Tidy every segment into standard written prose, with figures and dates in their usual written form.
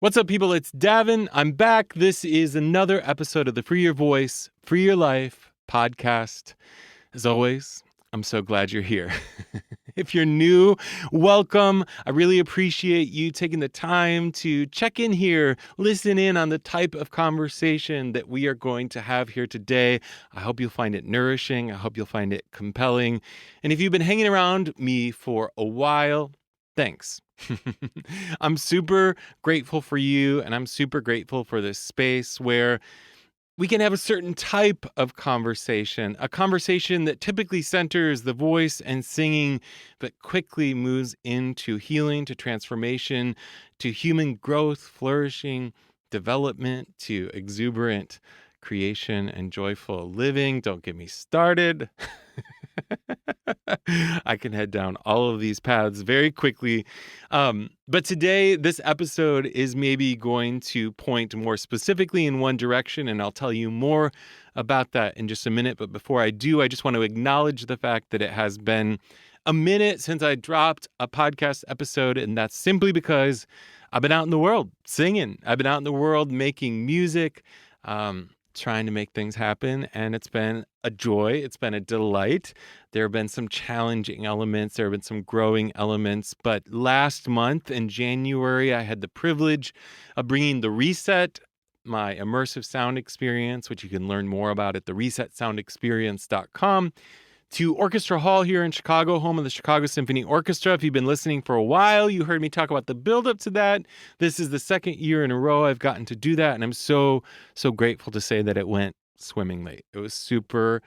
What's up, people? It's Davin. I'm back. This is another episode of the Free Your Voice, Free Your Life podcast. As always, I'm so glad you're here. If you're new, welcome. I really appreciate you taking the time to check in here, listen in on the type of conversation that we are going to have here today. I hope you'll find it nourishing. I hope you'll find it compelling. And if you've been hanging around me for a while, thanks. I'm super grateful for you, and I'm super grateful for this space where we can have a certain type of conversation, a conversation that typically centers the voice and singing, but quickly moves into healing, to transformation, to human growth, flourishing, development, to exuberant creation and joyful living. Don't get me started. I can head down all of these paths very quickly. But today, this episode is maybe going to point more specifically in one direction, and I'll tell you more about that in just a minute. But before I do, I just want to acknowledge the fact that it has been a minute since I dropped a podcast episode, and that's simply because I've been out in the world singing. I've been out in the world making music, trying to make things happen, and it's been a joy. It's been a delight. There have been some challenging elements. There have been some growing elements. But last month in January, I had the privilege of bringing the Reset, my immersive sound experience, which you can learn more about at theresetsoundexperience.com, to Orchestra Hall here in Chicago, home of the Chicago Symphony Orchestra. If you've been listening for a while, you heard me talk about the build-up to that. This is the second year in a row I've gotten to do that, and I'm so grateful to say that it went swimmingly. It was super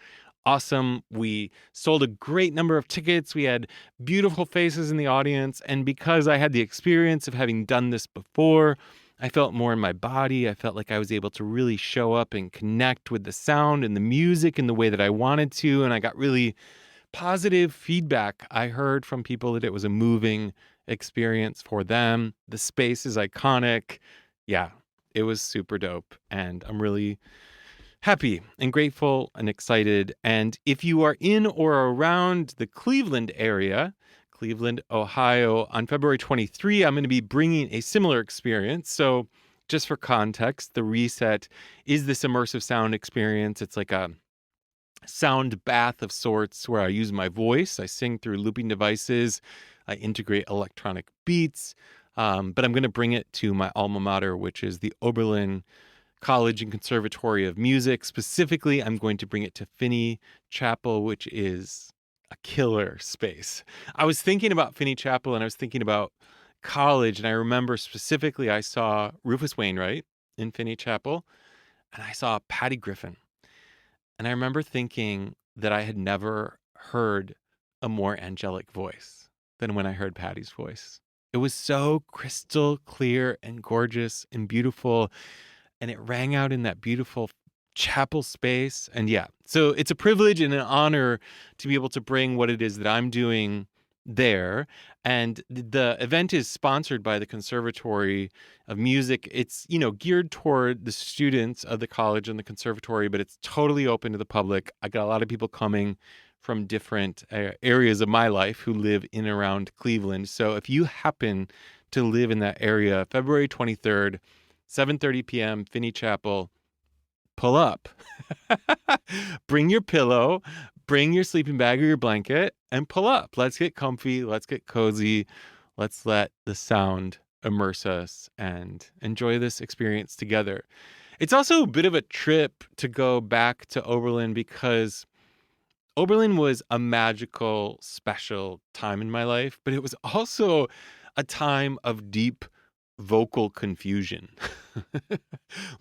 awesome. We sold a great number of tickets. We had beautiful faces in the audience, and because I had the experience of having done this before, I felt more in my body. I felt like I was able to really show up and connect with the sound and the music in the way that I wanted to. And I got really positive feedback. I heard from people that it was a moving experience for them. The space is iconic. Yeah, it was super dope. And I'm really happy and grateful and excited. And if you are in or around the Cleveland area, Cleveland, Ohio, on February 23, I'm going to be bringing a similar experience. So just for context, the Reset is this immersive sound experience. It's like a sound bath of sorts where I use my voice. I sing through looping devices. I integrate electronic beats. But I'm going to bring it to my alma mater, which is the Oberlin College and Conservatory of Music. Specifically, I'm going to bring it to Finney Chapel, which is a killer space. I was thinking about Finney Chapel and I was thinking about college, and I remember specifically I saw Rufus Wainwright in Finney Chapel, and I saw Patty Griffin. And I remember thinking that I had never heard a more angelic voice than when I heard Patty's voice. It was so crystal clear and gorgeous and beautiful, and it rang out in that beautiful chapel space. And yeah, so it's a privilege and an honor to be able to bring what it is that I'm doing there. And the event is sponsored by the Conservatory of Music. It's, geared toward the students of the college and the conservatory, but it's totally open to the public. I got a lot of people coming from different areas of my life who live in and around Cleveland. So if you happen to live in that area, February 23rd, 7:30 p.m., Finney Chapel, pull up. Bring your pillow, bring your sleeping bag or your blanket, and pull up. Let's get comfy. Let's get cozy. Let's let the sound immerse us and enjoy this experience together. It's also a bit of a trip to go back to Oberlin because Oberlin was a magical, special time in my life, but it was also a time of deep vocal confusion.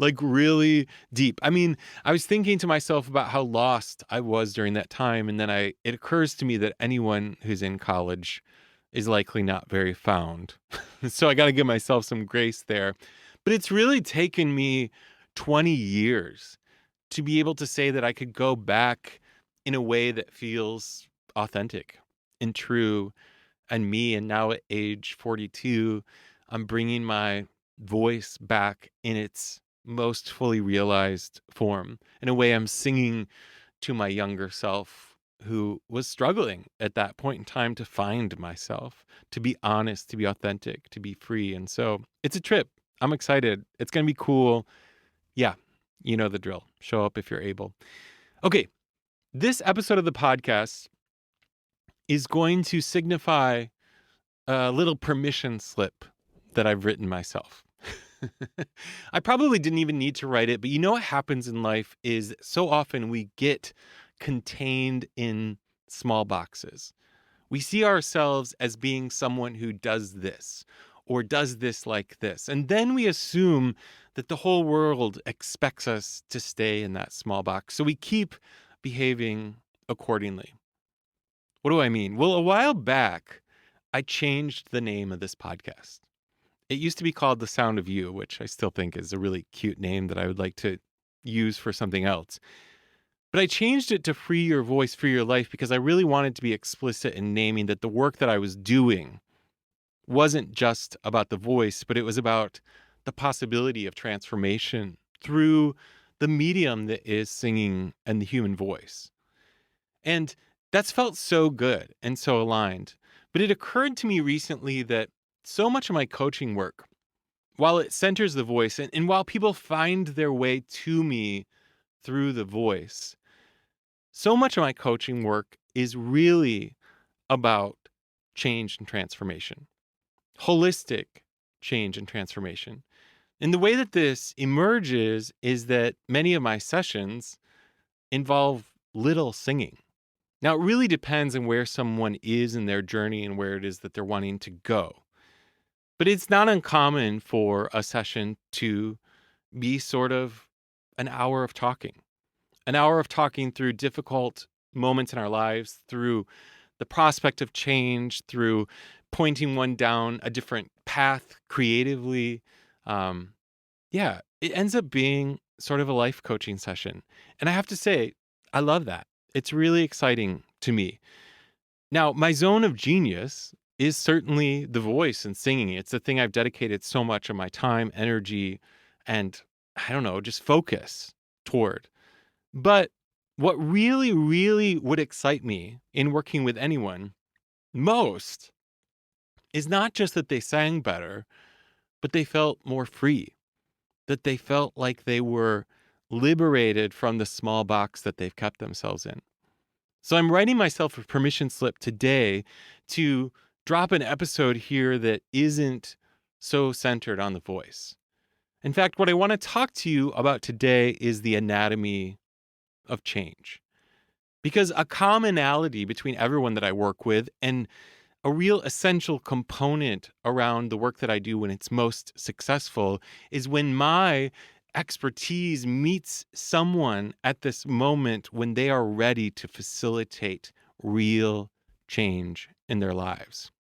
Like really deep. I mean, I was thinking to myself about how lost I was during that time, and then it occurs to me that anyone who's in college is likely not very found. So I got to give myself some grace there. But it's really taken me 20 years to be able to say that I could go back in a way that feels authentic and true and me. And now at age 42, I'm bringing my voice back in its most fully realized form. In a way, I'm singing to my younger self who was struggling at that point in time to find myself, to be honest, to be authentic, to be free. And so it's a trip. I'm excited. It's going to be cool. Yeah, you know the drill. Show up if you're able. Okay, this episode of the podcast is going to signify a little permission slip that I've written myself. I probably didn't even need to write it, but you know what happens in life is so often we get contained in small boxes. We see ourselves as being someone who does this or does this like this. And then we assume that the whole world expects us to stay in that small box. So we keep behaving accordingly. What do I mean? Well, a while back, I changed the name of this podcast. It used to be called The Sound of You, which I still think is a really cute name that I would like to use for something else. But I changed it to Free Your Voice, Free Your Life because I really wanted to be explicit in naming that the work that I was doing wasn't just about the voice, but it was about the possibility of transformation through the medium that is singing and the human voice. And that's felt so good and so aligned. But it occurred to me recently that so much of my coaching work, while it centers the voice, and while people find their way to me through the voice, so much of my coaching work is really about change and transformation, holistic change and transformation. And the way that this emerges is that many of my sessions involve little singing. Now, it really depends on where someone is in their journey and where it is that they're wanting to go. But it's not uncommon for a session to be sort of an hour of talking through difficult moments in our lives, through the prospect of change, through pointing one down a different path creatively. It ends up being sort of a life coaching session. And I have to say, I love that. It's really exciting to me. Now, my zone of genius is certainly the voice and singing. It's the thing I've dedicated so much of my time, energy, and I don't know, just focus toward. But what really, really would excite me in working with anyone most is not just that they sang better, but they felt more free, that they felt like they were liberated from the small box that they've kept themselves in. So I'm writing myself a permission slip today to drop an episode here that isn't so centered on the voice. In fact, what I want to talk to you about today is the anatomy of change. Because a commonality between everyone that I work with and a real essential component around the work that I do when it's most successful is when my expertise meets someone at this moment when they are ready to facilitate real change in their lives.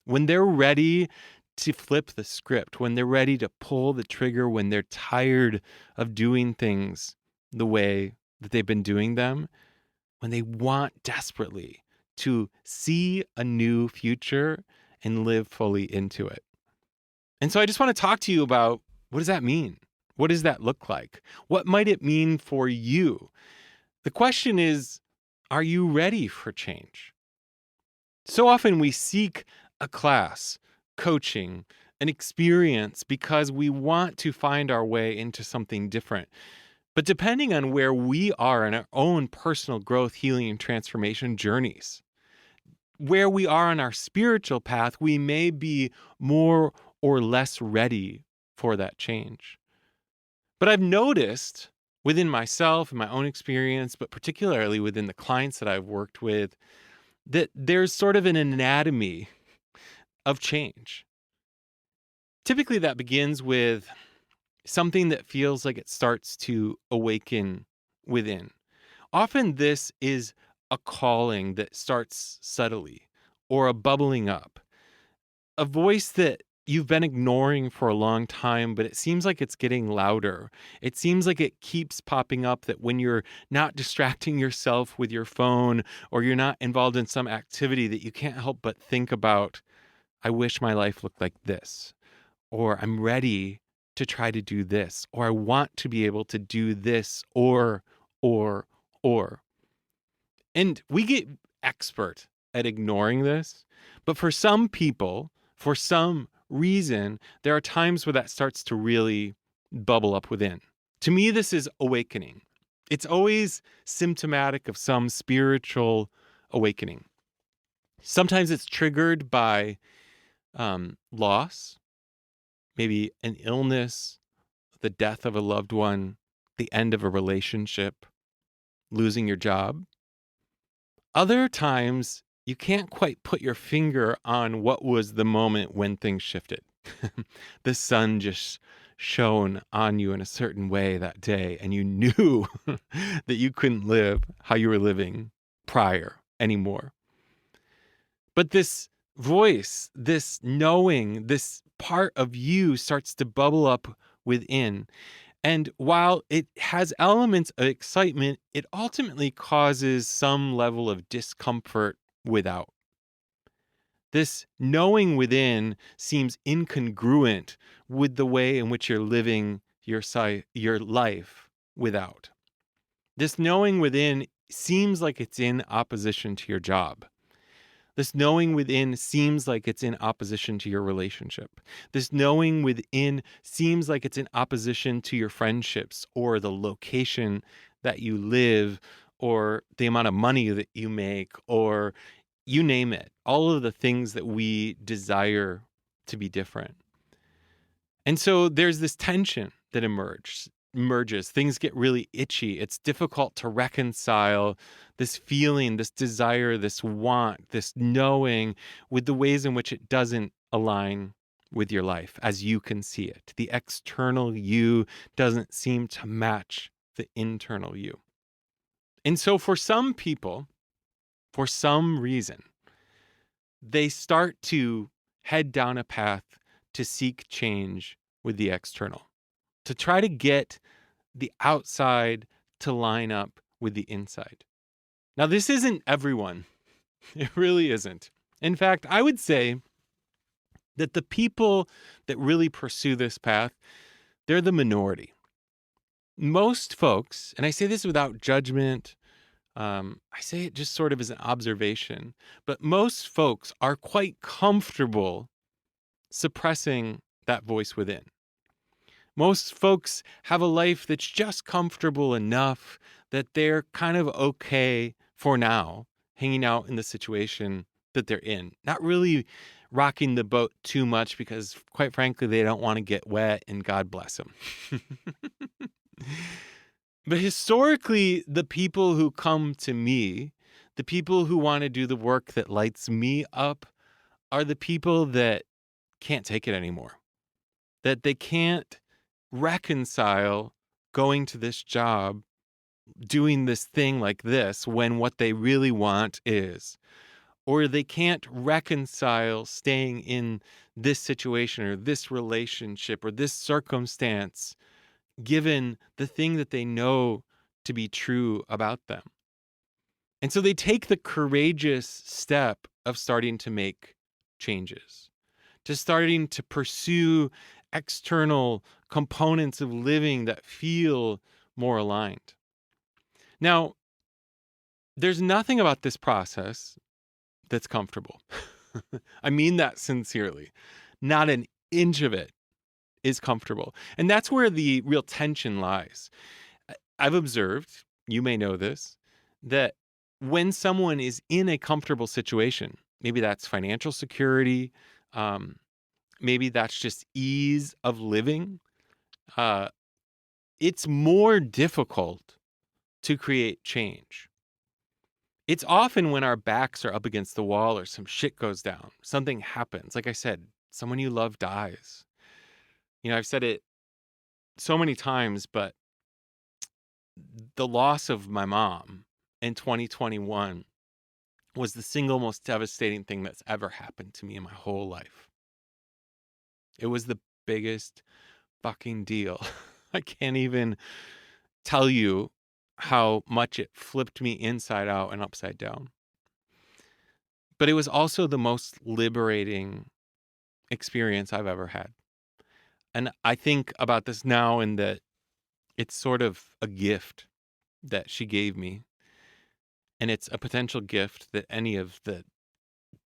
When they're ready to flip the script, when they're ready to pull the trigger, when they're tired of doing things the way that they've been doing them, when they want desperately to see a new future and live fully into it. And so I just want to talk to you about, what does that mean? What does that look like? What might it mean for you? The question is, are you ready for change? So often we seek a class, coaching, an experience because we want to find our way into something different. But depending on where we are in our own personal growth, healing, and transformation journeys, where we are on our spiritual path, we may be more or less ready for that change. But I've noticed within myself and my own experience, but particularly within the clients that I've worked with, that there's sort of an anatomy of change. Typically that begins with something that feels like it starts to awaken within. Often this is a calling that starts subtly or a bubbling up, a voice that you've been ignoring for a long time, but it seems like it's getting louder. It seems like it keeps popping up, that when you're not distracting yourself with your phone or you're not involved in some activity, that you can't help but think about, I wish my life looked like this, or I'm ready to try to do this, or I want to be able to do this, or. And we get expert at ignoring this, but for some people, for some reason, there are times where that starts to really bubble up within. To me, this is awakening. It's always symptomatic of some spiritual awakening. Sometimes it's triggered by loss, maybe an illness, the death of a loved one, the end of a relationship, losing your job. Other times, you can't quite put your finger on what was the moment when things shifted. The sun just shone on you in a certain way that day, and you knew that you couldn't live how you were living prior anymore. But this voice, this knowing, this part of you starts to bubble up within. And while it has elements of excitement, it ultimately causes some level of discomfort without. This knowing within seems incongruent with the way in which you're living your life without. This knowing within seems like it's in opposition to your job. This knowing within seems like it's in opposition to your relationship. This knowing within seems like it's in opposition to your friendships or the location that you live or the amount of money that you make or you name it. All of the things that we desire to be different. And so there's this tension that emerges. Things get really itchy. It's difficult to reconcile this feeling, this desire, this want, this knowing with the ways in which it doesn't align with your life as you can see it. The external you doesn't seem to match the internal you. And so for some people, for some reason, they start to head down a path to seek change with the external, to try to get the outside to line up with the inside. Now, this isn't everyone. It really isn't. In fact, I would say that the people that really pursue this path, they're the minority. Most folks, and I say this without judgment, I say it just sort of as an observation, but most folks are quite comfortable suppressing that voice within. Most folks have a life that's just comfortable enough that they're kind of okay for now, hanging out in the situation that they're in, not really rocking the boat too much because, quite frankly, they don't want to get wet, and God bless them. But historically, the people who come to me, the people who want to do the work that lights me up, are the people that can't take it anymore, that they can't reconcile going to this job, doing this thing like this, when what they really want is, or they can't reconcile staying in this situation or this relationship or this circumstance, given the thing that they know to be true about them. And so they take the courageous step of starting to make changes, to starting to pursue external components of living that feel more aligned. Now, there's nothing about this process that's comfortable. I mean that sincerely. Not an inch of it is comfortable. And that's where the real tension lies. I've observed, you may know this, that when someone is in a comfortable situation, maybe that's financial security, maybe that's just ease of living, it's more difficult to create change. It's often when our backs are up against the wall or some shit goes down, something happens. Like I said, someone you love dies. I've said it so many times, but the loss of my mom in 2021 was the single most devastating thing that's ever happened to me in my whole life. It was the biggest fucking deal. I can't even tell you how much it flipped me inside out and upside down. But it was also the most liberating experience I've ever had. And I think about this now in that it's sort of a gift that she gave me. And it's a potential gift that any of the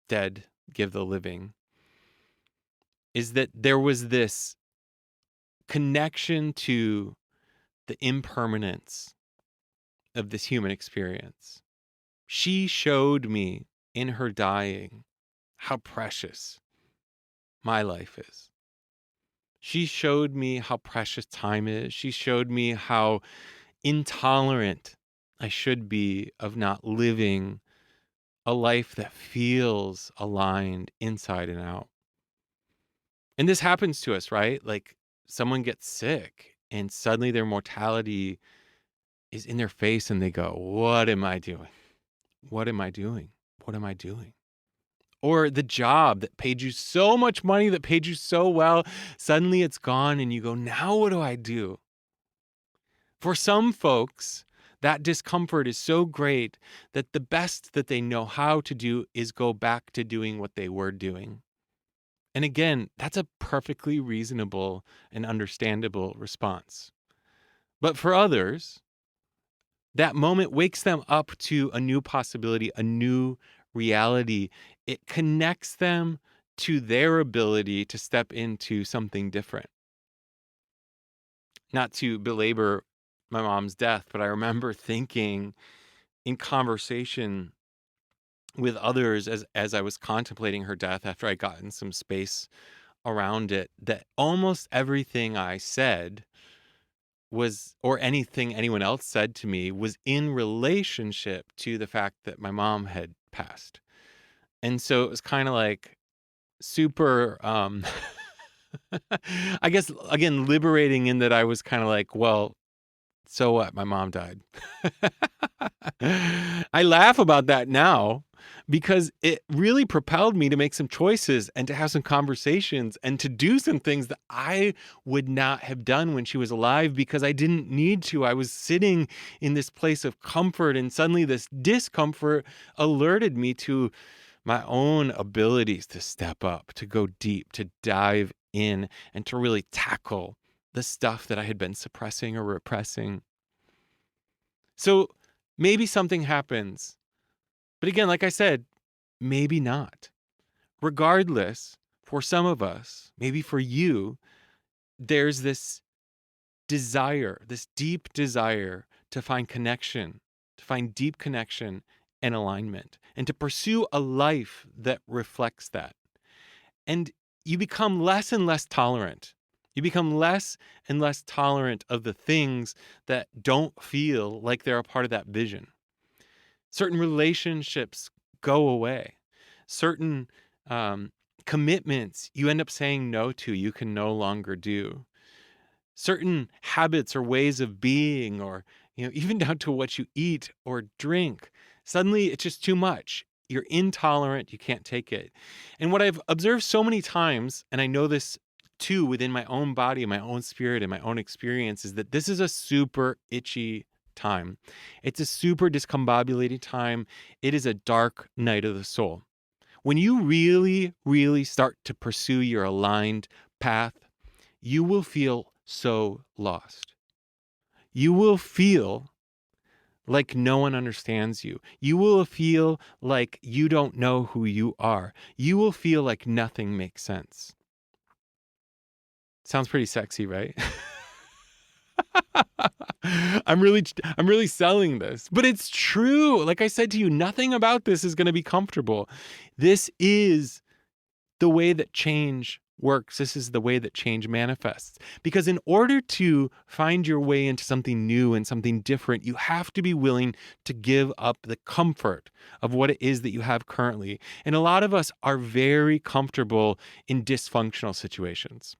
dead give the living. is that there was this connection to the impermanence of this human experience. She showed me in her dying how precious my life is. She showed me how precious time is. She showed me how intolerant I should be of not living a life that feels aligned inside and out. And this happens to us, right? Like someone gets sick and suddenly their mortality is in their face and they go, "What am I doing? What am I doing? What am I doing?" Or the job that paid you so much money, that paid you so well, suddenly it's gone and you go, "Now what do I do?" For some folks, that discomfort is so great that the best that they know how to do is go back to doing what they were doing. And again, that's a perfectly reasonable and understandable response. But for others, that moment wakes them up to a new possibility, a new reality. It connects them to their ability to step into something different. Not to belabor my mom's death, but I remember thinking in conversation with others as I was contemplating her death after I got in some space around it, that almost everything I said was, or anything anyone else said to me, was in relationship to the fact that my mom had passed. And so it was kind of like super I guess again liberating in that I was kind of like, well, so what? My mom died. I laugh about that now because it really propelled me to make some choices and to have some conversations and to do some things that I would not have done when she was alive because I didn't need to. I was sitting in this place of comfort, and suddenly this discomfort alerted me to my own abilities to step up, to go deep, to dive in, and to really tackle the stuff that I had been suppressing or repressing. So maybe something happens. But again, like I said, maybe not. Regardless, for some of us, maybe for you, there's this desire, this deep desire to find connection, to find deep connection and alignment, and to pursue a life that reflects that. And you become less and less tolerant. You become less and less tolerant of the things that don't feel like they're a part of that vision. Certain relationships go away. Certain commitments you end up saying no to, you can no longer do. Certain habits or ways of being, or even down to what you eat or drink, suddenly it's just too much. You're intolerant, you can't take it. And what I've observed so many times, and I know this too within my own body, my own spirit, and my own experience, is that this is a super itchy time. It's a super discombobulating time. It is a dark night of the soul. When you really, really start to pursue your aligned path, you will feel so lost. You will feel like no one understands you. You will feel like you don't know who you are. You will feel like nothing makes sense. Sounds pretty sexy, right? I'm really selling this, but it's true. Like I said to you, nothing about this is going to be comfortable. This is the way that change works. This is the way that change manifests. Because in order to find your way into something new and something different, you have to be willing to give up the comfort of what it is that you have currently. And a lot of us are very comfortable in dysfunctional situations.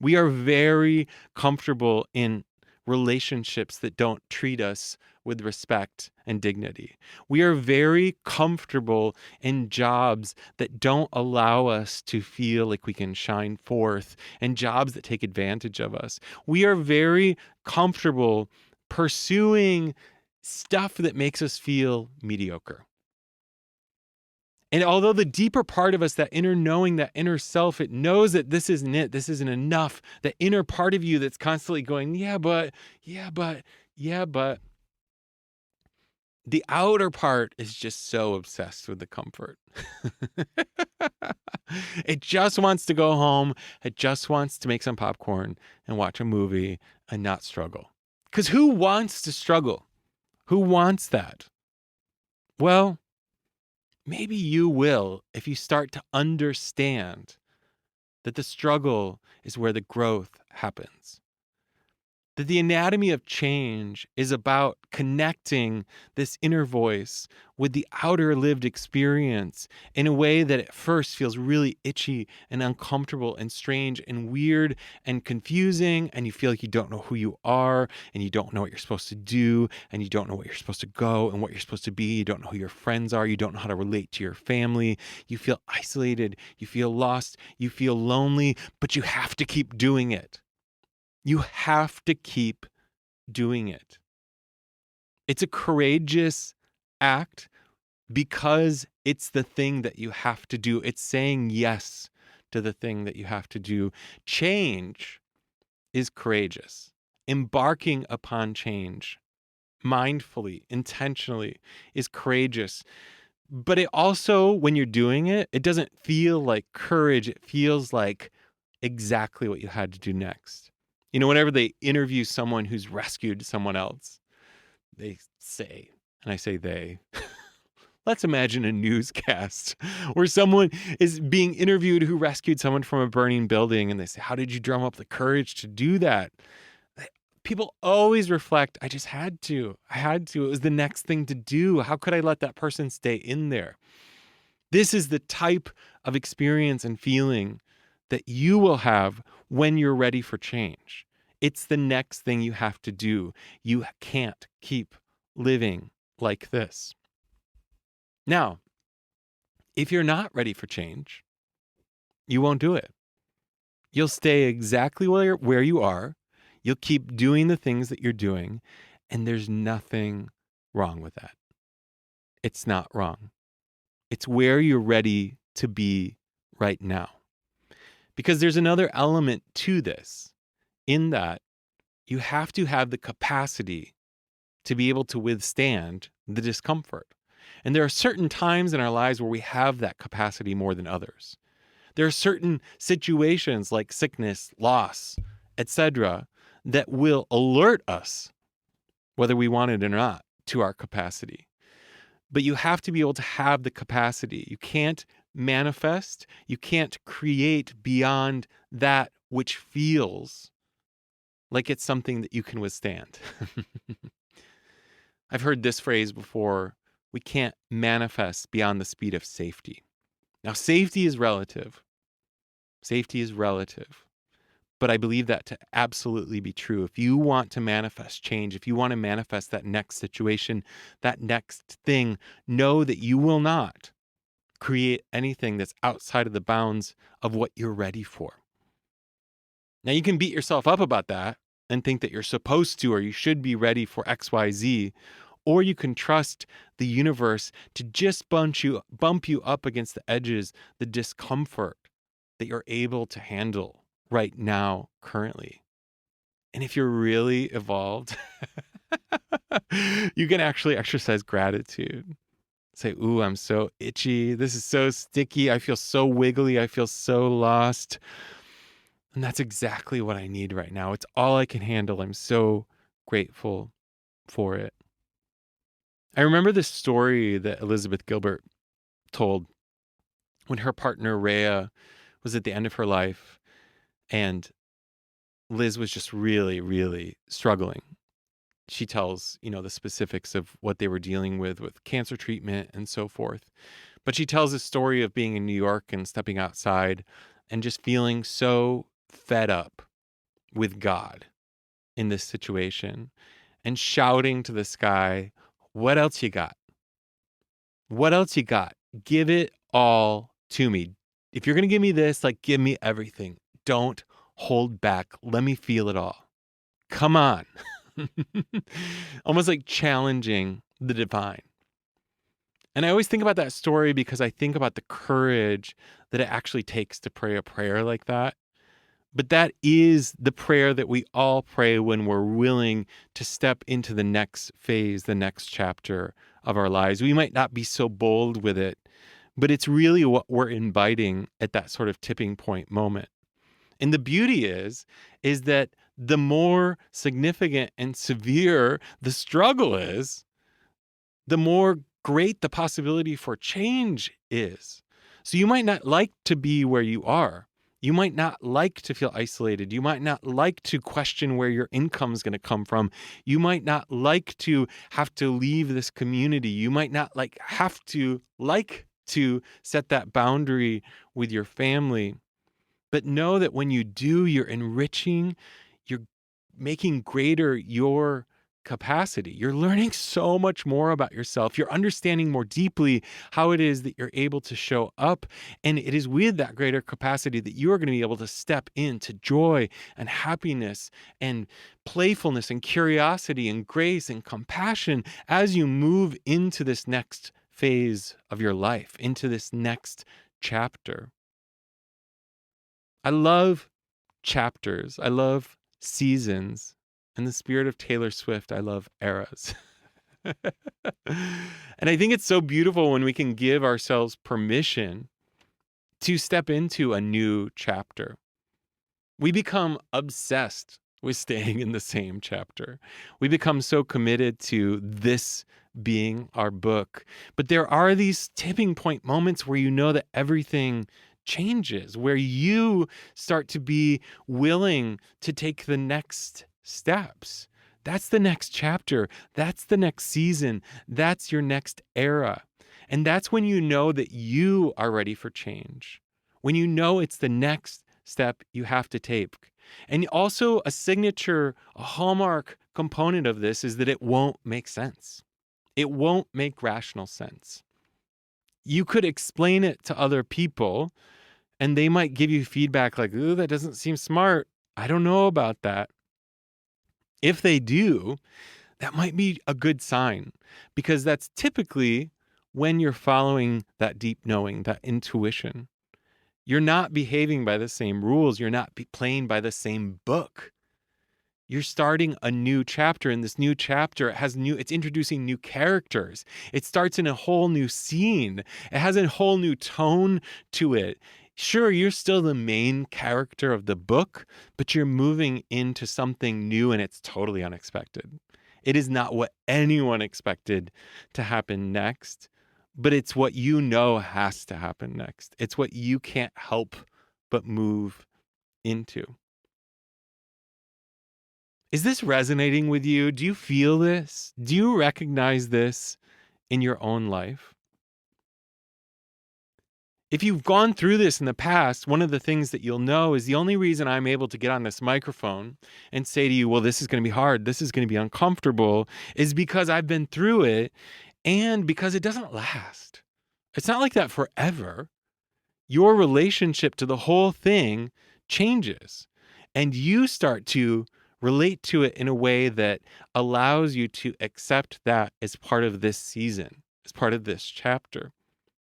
We are very comfortable in relationships that don't treat us with respect and dignity. We are very comfortable in jobs that don't allow us to feel like we can shine forth, and jobs that take advantage of us. We are very comfortable pursuing stuff that makes us feel mediocre. And although the deeper part of us, that inner knowing, that inner self, it knows that this isn't it, this isn't enough, the inner part of you that's constantly going, yeah, but, The outer part is just so obsessed with the comfort. It just wants to go home. It just wants to make some popcorn and watch a movie and not struggle. Because who wants to struggle? Who wants that? Well, maybe you will if you start to understand that the struggle is where the growth happens. That the anatomy of change is about connecting this inner voice with the outer lived experience in a way that at first feels really itchy and uncomfortable and strange and weird and confusing, and you feel like you don't know who you are, and you don't know what you're supposed to do, and you don't know what you're supposed to go and what you're supposed to be. You don't know who your friends are. You don't know how to relate to your family. You feel isolated. You feel lost. You feel lonely, but you have to keep doing it. You have to keep doing it. It's a courageous act because it's the thing that you have to do. It's saying yes to the thing that you have to do. Change is courageous. Embarking upon change mindfully, intentionally is courageous. But it also, when you're doing it, it doesn't feel like courage. It feels like exactly what you had to do next. You know, whenever they interview someone who's rescued someone else, they say, and I say they, let's imagine a newscast where someone is being interviewed who rescued someone from a burning building, and they say, how did you drum up the courage to do that? People always reflect, I just had to. I had to. It was the next thing to do. How could I let that person stay in there? This is the type of experience and feeling that you will have when you're ready for change. It's the next thing you have to do. You can't keep living like this. Now, if you're not ready for change, you won't do it. You'll stay exactly where you are. You'll keep doing the things that you're doing, and there's nothing wrong with that. It's not wrong. It's where you're ready to be right now. Because there's another element to this, in that you have to have the capacity to be able to withstand the discomfort. And there are certain times in our lives where we have that capacity more than others. There are certain situations like sickness, loss, etc., that will alert us, whether we want it or not, to our capacity. But you have to be able to have the capacity. You can't manifest, you can't create beyond that which feels like it's something that you can withstand. I've heard this phrase before: we can't manifest beyond the speed of safety. Now, safety is relative. Safety is relative. But I believe that to absolutely be true. If you want to manifest change, if you want to manifest that next situation, that next thing, know that you will not create anything that's outside of the bounds of what you're ready for. Now, you can beat yourself up about that and think that you're supposed to or you should be ready for XYZ, or you can trust the universe to just bump you up against the edges, the discomfort that you're able to handle right now, currently. And if you're really evolved, you can actually exercise gratitude. Say, ooh, I'm so itchy. This is so sticky. I feel so wiggly. I feel so lost. And that's exactly what I need right now. It's all I can handle. I'm so grateful for it. I remember this story that Elizabeth Gilbert told when her partner, Rhea, was at the end of her life, and Liz was just really, really struggling. She tells, the specifics of what they were dealing with cancer treatment and so forth. But she tells a story of being in New York and stepping outside and just feeling so fed up with God in this situation and shouting to the sky, what else you got? What else you got? Give it all to me. If you're going to give me this, give me everything. Don't hold back. Let me feel it all. Come on. Almost like challenging the divine. And I always think about that story because I think about the courage that it actually takes to pray a prayer like that, But that is the prayer that we all pray when we're willing to step into the next phase, the next chapter of our lives. We might not be so bold with it, but it's really what we're inviting at that sort of tipping point moment. And the beauty is that the more significant and severe the struggle is, the more great the possibility for change is. So you might not like to be where you are. You might not like to feel isolated. You might not like to question where your income is going to come from. You might not like to have to leave this community. You might not have to set that boundary with your family. But know that when you do, you're enriching, you're making greater your capacity. You're learning so much more about yourself. You're understanding more deeply how it is that you're able to show up. And it is with that greater capacity that you are going to be able to step into joy and happiness and playfulness and curiosity and grace and compassion as you move into this next phase of your life, into this next chapter. I love chapters. I love seasons. In the spirit of Taylor Swift, I love eras. And I think it's so beautiful when we can give ourselves permission to step into a new chapter. We become obsessed with staying in the same chapter. We become so committed to this being our book. But there are these tipping point moments where you know that everything changes, where you start to be willing to take the next steps. That's the next chapter. That's the next season. That's your next era. And that's when you know that you are ready for change. When you know it's the next step you have to take. And also a signature, a hallmark component of this is that it won't make sense. It won't make rational sense. You could explain it to other people and they might give you feedback like, ooh, that doesn't seem smart. I don't know about that. If they do, that might be a good sign because that's typically when you're following that deep knowing, that intuition. You're not behaving by the same rules. You're not playing by the same book. You're starting a new chapter, and this new chapter it's introducing new characters. It starts in a whole new scene. It has a whole new tone to it. Sure, you're still the main character of the book, but you're moving into something new and it's totally unexpected. It is not what anyone expected to happen next, but it's what you know has to happen next. It's what you can't help but move into. Is this resonating with you? Do you feel this? Do you recognize this in your own life? If you've gone through this in the past, one of the things that you'll know is the only reason I'm able to get on this microphone and say to you, well, this is going to be hard, this is going to be uncomfortable, is because I've been through it and because it doesn't last. It's not like that forever. Your relationship to the whole thing changes and you start to relate to it in a way that allows you to accept that as part of this season, as part of this chapter.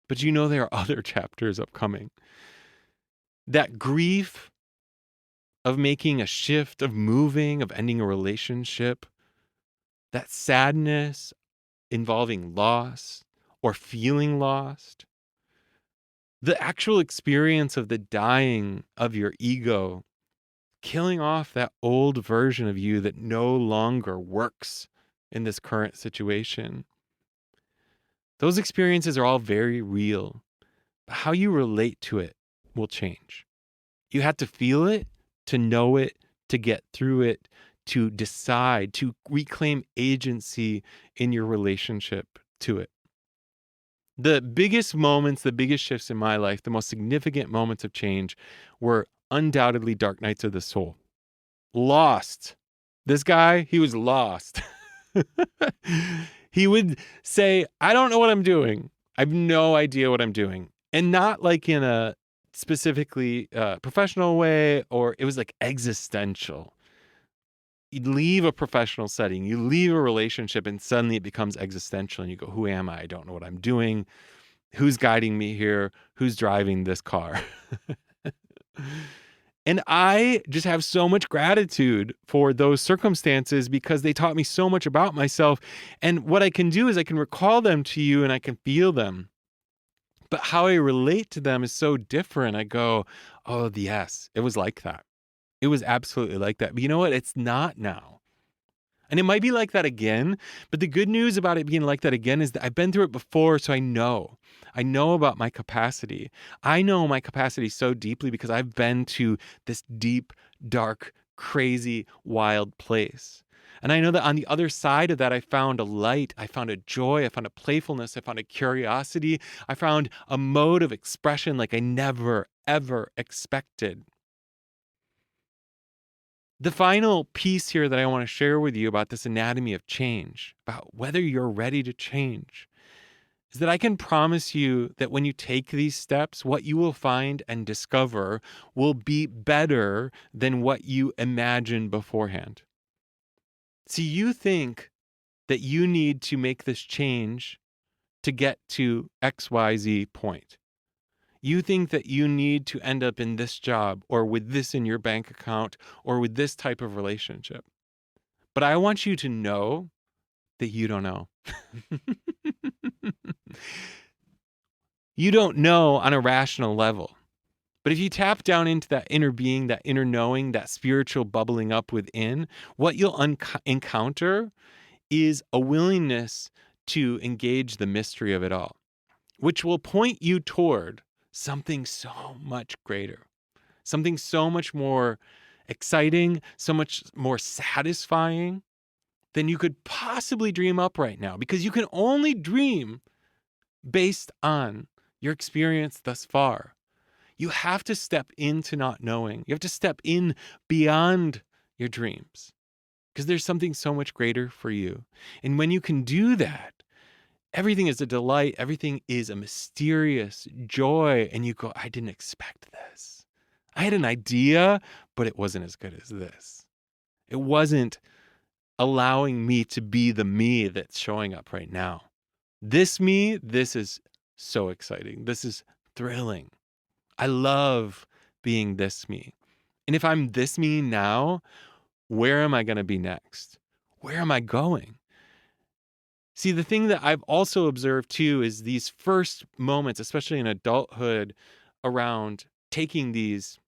But you know there are other chapters upcoming. That grief of making a shift, of moving, of ending a relationship, that sadness involving loss or feeling lost, the actual experience of the dying of your ego, killing off that old version of you that no longer works in this current situation. Those experiences are all very real, but how you relate to it will change. You have to feel it, to know it, to get through it, to decide, to reclaim agency in your relationship to it. The biggest moments, the biggest shifts in my life, the most significant moments of change were undoubtedly dark nights of the soul. Lost. This guy, he was lost. He would say, I don't know what I'm doing. I have no idea what I'm doing. And not like in a specifically professional way, or it was like existential. You leave a professional setting, you leave a relationship, and suddenly it becomes existential. And you go, who am I? I don't know what I'm doing. Who's guiding me here? Who's driving this car? And I just have so much gratitude for those circumstances because they taught me so much about myself. And what I can do is I can recall them to you and I can feel them. But how I relate to them is so different. I go, oh, yes, it was like that. It was absolutely like that. But you know what? It's not now. And it might be like that again. But the good news about it being like that again is that I've been through it before. So I know. I know about my capacity. I know my capacity so deeply because I've been to this deep, dark, crazy, wild place. And I know that on the other side of that, I found a light, I found a joy, I found a playfulness, I found a curiosity, I found a mode of expression like I never, ever expected. The final piece here that I want to share with you about this anatomy of change, about whether you're ready to change, is that I can promise you that when you take these steps, what you will find and discover will be better than what you imagined beforehand. See, you think that you need to make this change to get to XYZ point. You think that you need to end up in this job or with this in your bank account or with this type of relationship. But I want you to know that you don't know. You don't know on a rational level. But if you tap down into that inner being, that inner knowing, that spiritual bubbling up within, what you'll encounter is a willingness to engage the mystery of it all, which will point you toward something so much greater, something so much more exciting, so much more satisfying than you could possibly dream up right now, because you can only dream based on your experience thus far. You have to step into not knowing. You have to step in beyond your dreams because there's something so much greater for you. And when you can do that, everything is a delight. Everything is a mysterious joy. And you go, I didn't expect this. I had an idea, but it wasn't as good as this. It wasn't allowing me to be the me that's showing up right now. This me, this is so exciting. This is thrilling. I love being this me. And if I'm this me now, where am I going to be next? Where am I going? See, the thing that I've also observed too is these first moments, especially in adulthood, around taking these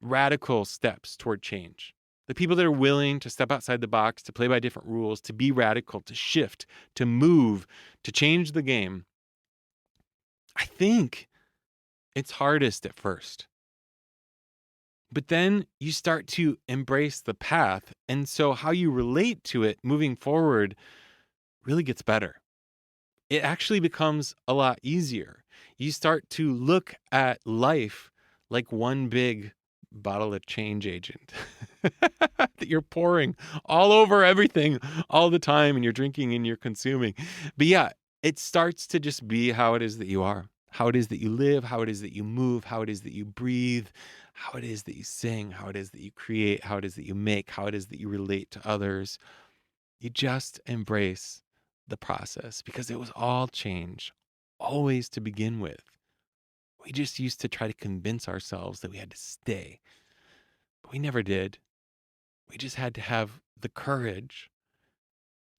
radical steps toward change. The people that are willing to step outside the box, to play by different rules, to be radical, to shift, to move, to change the game. I think it's hardest at first. But then you start to embrace the path. And so how you relate to it moving forward really gets better. It actually becomes a lot easier. You start to look at life like one big bottle of change agent that you're pouring all over everything all the time, and you're drinking and you're consuming. But yeah, it starts to just be how it is that you are, how it is that you live, how it is that you move, how it is that you breathe, how it is that you sing, how it is that you create, how it is that you make, how it is that you relate to others. You just embrace the process because it was all change, always to begin with. We just used to try to convince ourselves that we had to stay, but we never did. We just had to have the courage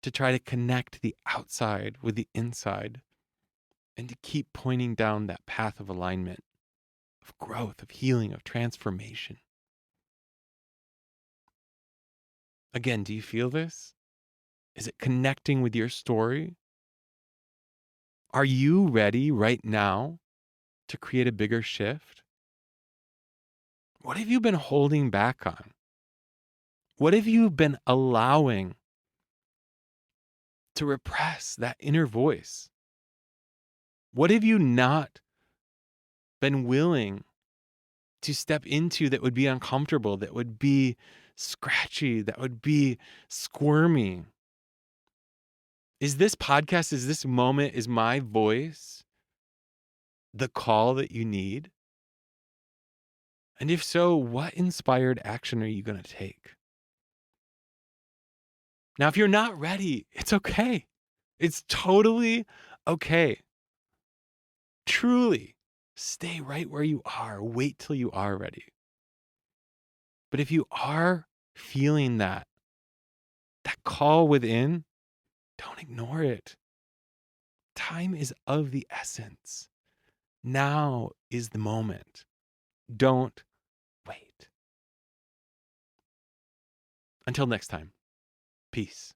to try to connect the outside with the inside and to keep pointing down that path of alignment, of growth, of healing, of transformation. Again, do you feel this? Is it connecting with your story? Are you ready right now to create a bigger shift? What have you been holding back on? What have you been allowing to repress that inner voice? What have you not been willing to step into that would be uncomfortable, that would be scratchy, that would be squirmy? Is this podcast, is this moment, is my voice the call that you need? And if so, what inspired action are you going to take? Now, if you're not ready, it's okay. It's totally okay. Truly. stay right where you are. Wait till you are ready. But if you are feeling that call within, don't ignore it. Time is of the essence. Now is the moment. Don't wait. Until next time, peace.